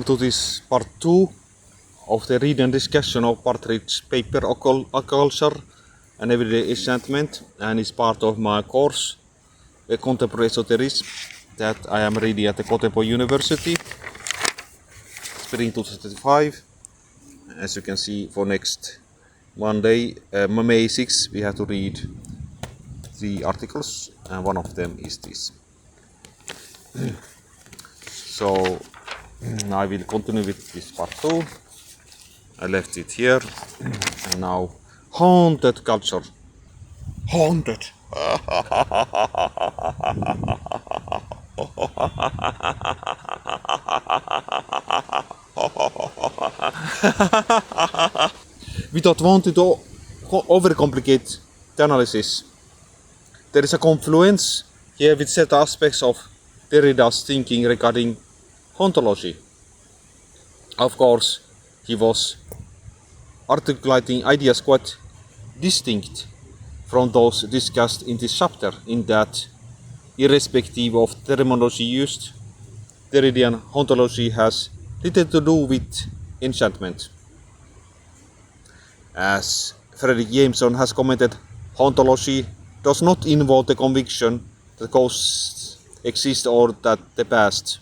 To this part 2 of the read and discussion of Partridge paper Culture and Everyday Enchantment, and is part of my course, the Contemporary Esotericism, that I am reading at the Contemporary University, spring 2025. As you can see, for next Monday, May 6, we have to read 3 articles, and one of them is this. So I will continue with this part 2. I left it here, and now haunted culture. Haunted. Without wanting to overcomplicate the analysis, there is a confluence here with certain aspects of Derrida's thinking regarding hauntology. Of course, he was articulating ideas quite distinct from those discussed in this chapter, in that, irrespective of terminology used, Derridian hauntology has little to do with enchantment. As Frederick Jameson has commented, hauntology does not involve the conviction that ghosts exist or that the past,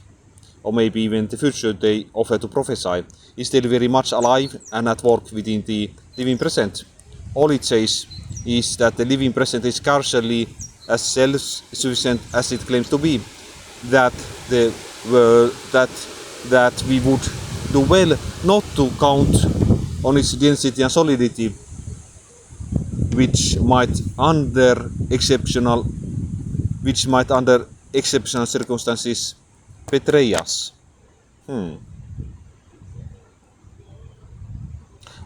or maybe even the future they offer to prophesy, is still very much alive and at work within the living present. All it says is that the living present is scarcely as self-sufficient as it claims to be, that that we would do well not to count on its density and solidity, which might under exceptional circumstances betray us.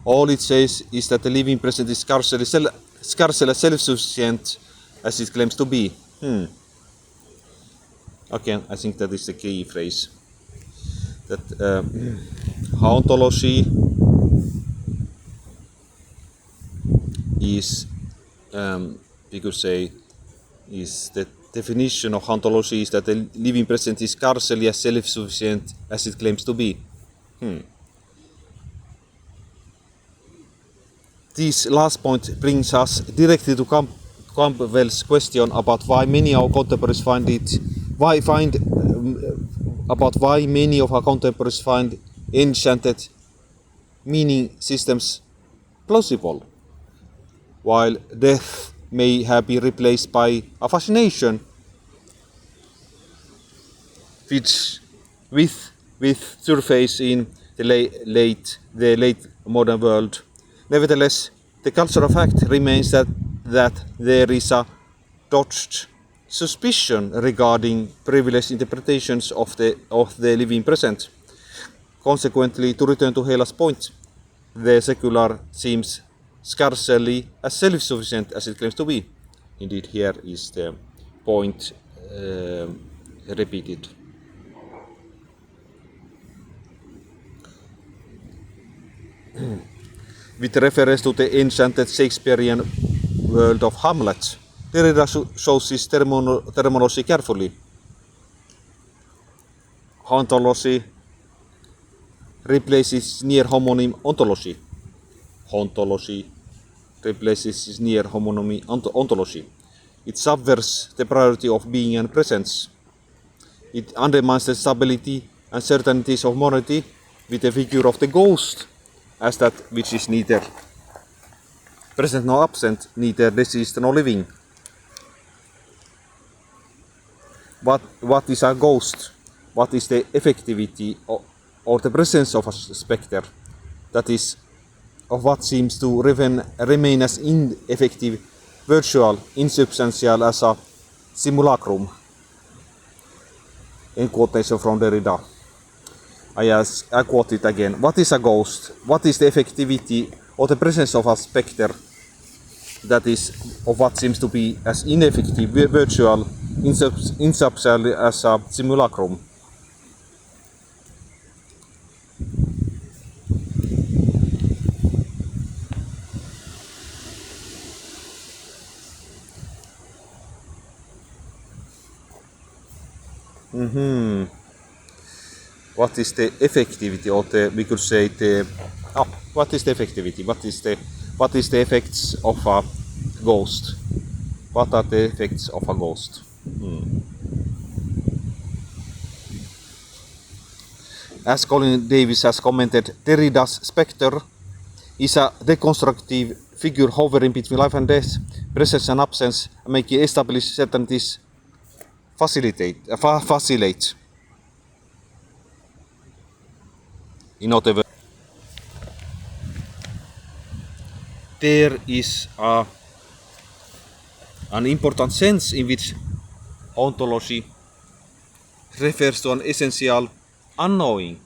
All it says is that the living present is scarcely as self-sufficient as it claims to be. Okay, I think that is the key phrase. That hauntology is, we could say, is the definition of hauntology is that the living present is scarcely as self-sufficient as it claims to be. This last point brings us directly to Campbell's question about why many of our contemporaries find enchanted meaning systems plausible, while death may have been replaced by a fascination which with surface in the late modern world. Nevertheless, the cultural fact remains that there is a dodged suspicion regarding privileged interpretations of the living present. Consequently, to return to Hela's point, the secular seems scarcely as self-sufficient as it claims to be. Indeed, here is the point repeated. With reference to the enchanted Shakespearean world of Hamlet, Derrida shows his terminology carefully. Hauntology replaces near homonym ontology. Hauntology replaces its near homonym ontology. It subverts the priority of being and presence. It undermines the stability and certainties of morality with the figure of the ghost as that which is neither present nor absent, neither deceased nor living. What is a ghost? What is the effectivity or the presence of a spectre? That is, of what seems to remain as ineffective, virtual, insubstantial as a simulacrum. In quotation from Derrida. I quote it again. What is a ghost? What is the effectivity or the presence of a spectre? That is, of what seems to be as ineffective, virtual, insubstantial as a simulacrum. what is the effectivity of the, we could say the, what is the effectivity? What is the effects of a ghost? What are the effects of a ghost? As Colin Davis has commented, Derrida's spectre is a deconstructive figure hovering between life and death, presence and absence, making established certainties facilitate. In other words, there is an important sense in which ontology refers to an essential unknowing,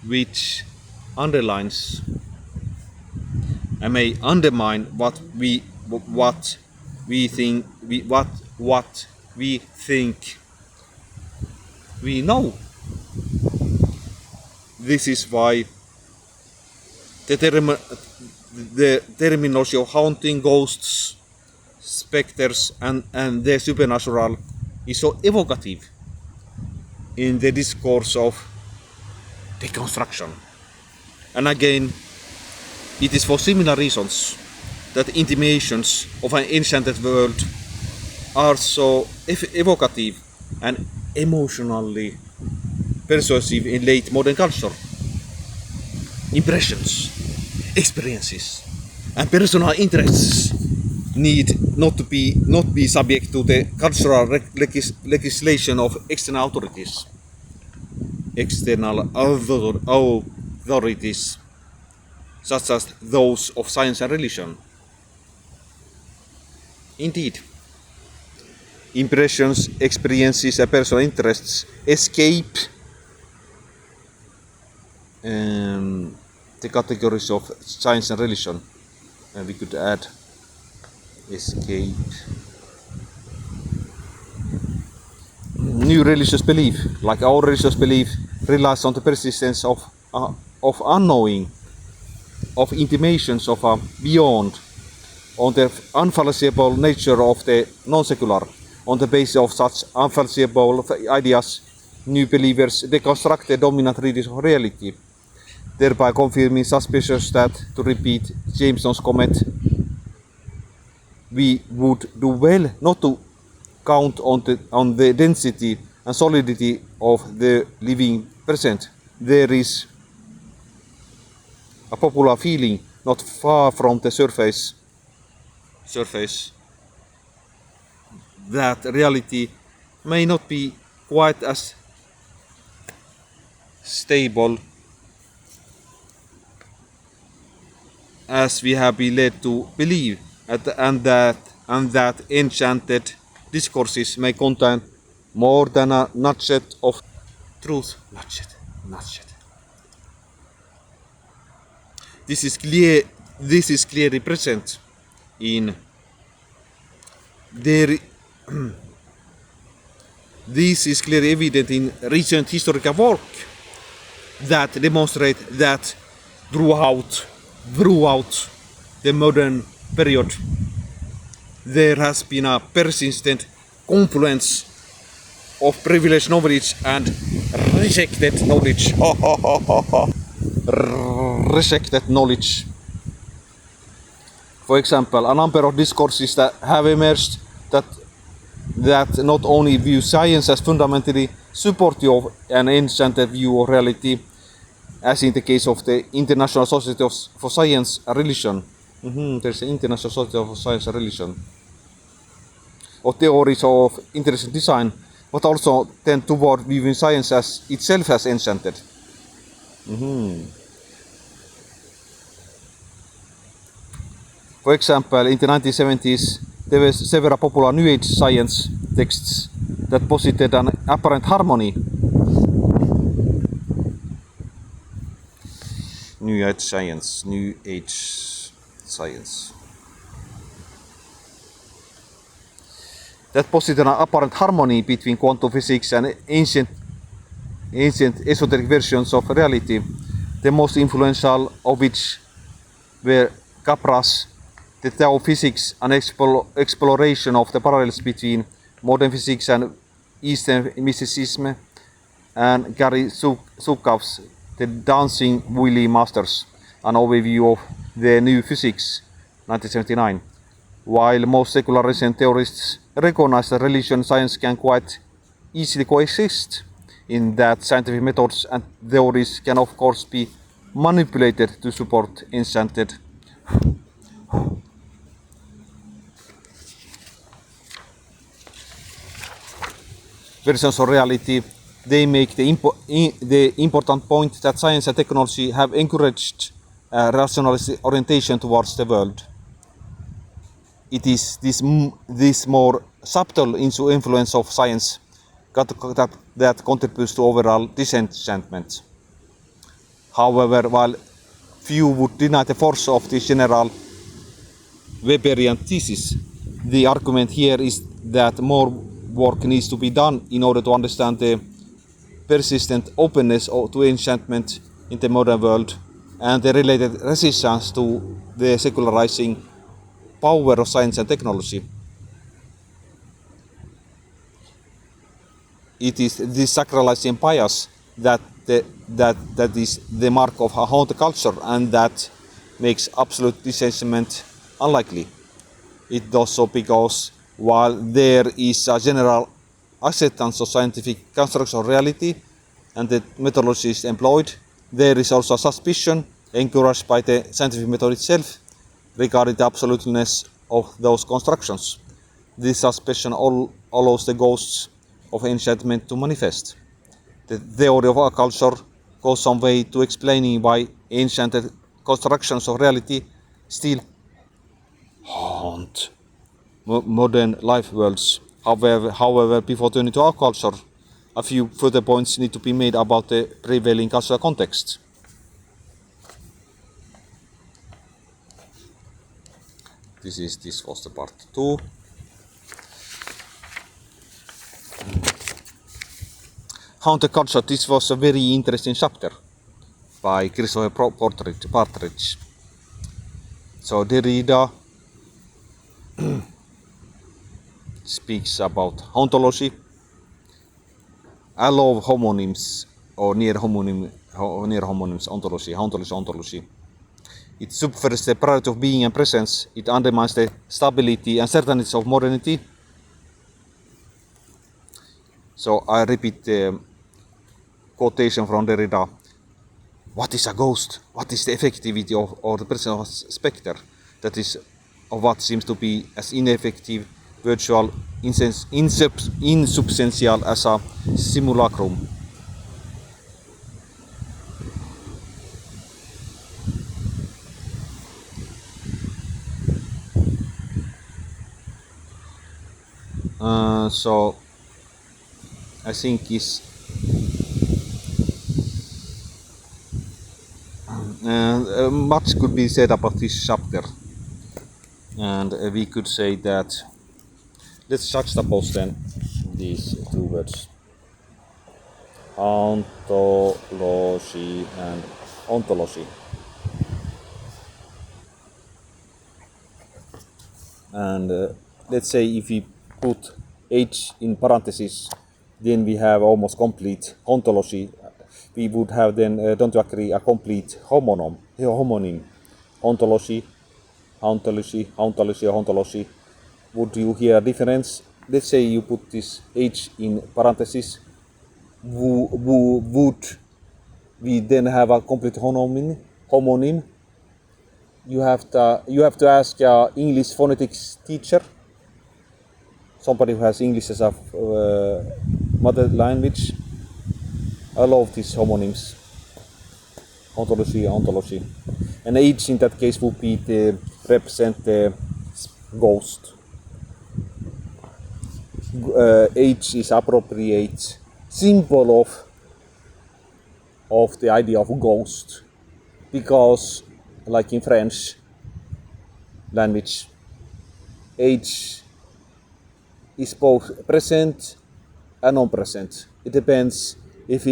which underlines and may undermine what we think we know. This is why the terminology of haunting, ghosts, specters and the supernatural is so evocative in the discourse of deconstruction. And again, it is for similar reasons that intimations of an enchanted world are so evocative and emotionally persuasive in late modern culture. Impressions, experiences, and personal interests need not be subject to the cultural legislation of external authorities. External authorities, such as those of science and religion. Indeed, impressions, experiences, and personal interests escape the categories of science and religion. And we could add escape new religious belief, like our religious belief, relies on the persistence of unknowing, of intimations of a beyond, on the unfalsifiable nature of the non-secular. On the basis of such unfalsifiable ideas, new believers deconstruct the dominant readings of reality, thereby confirming suspicions that, to repeat Jameson's comment, we would do well not to count on the density and solidity of the living present. There is a popular feeling not far from the surface that reality may not be quite as stable as we have been led to believe, and that enchanted discourses may contain more than a nugget of truth. Nugget. This is clearly present in this is clearly evident in recent historical work that demonstrate that throughout the modern period there has been a persistent confluence of privileged knowledge and rejected knowledge. Rejected knowledge. For example, a number of discourses that have emerged that not only view science as fundamentally supportive of an enchanted view of reality, as in the case of the International Society for Science and Religion. There's the International Society for Science and Religion. Or theories of intelligent design, but also tend toward viewing science as itself as enchanted. For example, in the 1970s, there were several popular New Age science texts that posited an apparent harmony. New Age science. That posited an apparent harmony between quantum physics and ancient esoteric versions of reality, the most influential of which were Capra's The Tao Physics, an exploration of the parallels between modern physics and Eastern Mysticism, and Gary Zukov's The Dancing Willie Masters, an overview of the new physics, 1979. While most secularism theorists recognize that religion and science can quite easily coexist, in that scientific methods and theories can of course be manipulated to support enchanted versions of reality. They make the important point that science and technology have encouraged rationalist orientation towards the world. It is this more subtle influence of science that contributes to overall disenchantment. However, while few would deny the force of this general Weberian thesis, the argument here is that more work needs to be done in order to understand the persistent openness to enchantment in the modern world and the related resistance to the secularizing power of science and technology. It is this sacralizing bias that is the mark of a haunted culture, and that makes absolute disenchantment unlikely. It does so because while there is a general acceptance of scientific construction of reality and the methodologies employed, there is also a suspicion encouraged by the scientific method itself regarding the absoluteness of those constructions. This suspicion allows the ghosts of enchantment to manifest. The theory of our culture goes some way to explaining why enchanted constructions of reality still haunt modern life worlds. However, before turning to our culture, a few further points need to be made about the prevailing cultural context. This was the part 2. Haunted culture. This was a very interesting chapter by Christopher Partridge. So Derrida speaks about hauntology. I love homonyms or near homonyms ontology. It subverts the priority of being and presence. It undermines the stability and certainty of modernity. So I repeat the quotation from Derrida. What is a ghost? What is the effectivity of or the presence of a spectre? That is of what seems to be as ineffective, virtual, insubstantial as a simulacrum. So I think is much could be said about this chapter, and we could say that let's juxtapose then these two words, hauntology and ontology. And let's say if we put H in parentheses, then we have almost complete hauntology. We would have then, don't you agree, a complete homonym. Hauntology. Would you hear a difference? Let's say you put this H in parentheses. Would we then have a complete homonym? You have to ask a English phonetics teacher, somebody who has English as a mother language. I love these homonyms, ontology, and H in that case would be to represent the ghost. H is appropriate symbol of the idea of ghost, because like in French language, H is both present and non-present. It depends if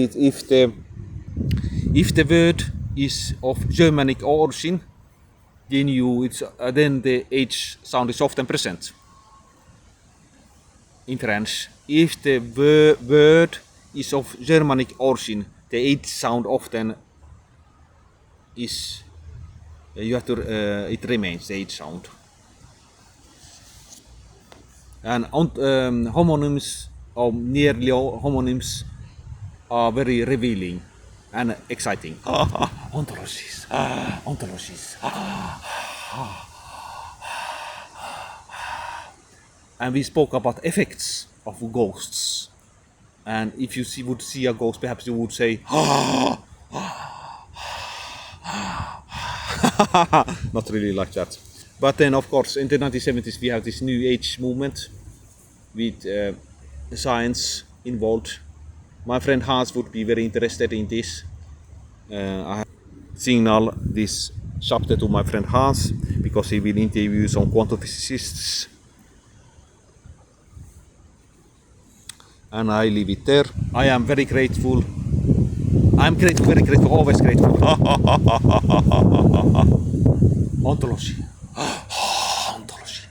the word is of Germanic origin, then the H sound is often present. in French, if the word is of Germanic origin, the H sound often is, you have to, it remains the H sound. And homonyms, or nearly all homonyms, are very revealing and exciting. Ontologies, ontologies. And we spoke about effects of ghosts. And if you would see a ghost, perhaps you would say, not really like that. But then, of course, in the 1970s, we have this New Age movement with science involved. My friend Hans would be very interested in this. I have signal this chapter to my friend Hans because he will interview some quantum physicists. And I leave it there. I am very grateful. I'm grateful, very grateful, always grateful. Ontology. Ontology.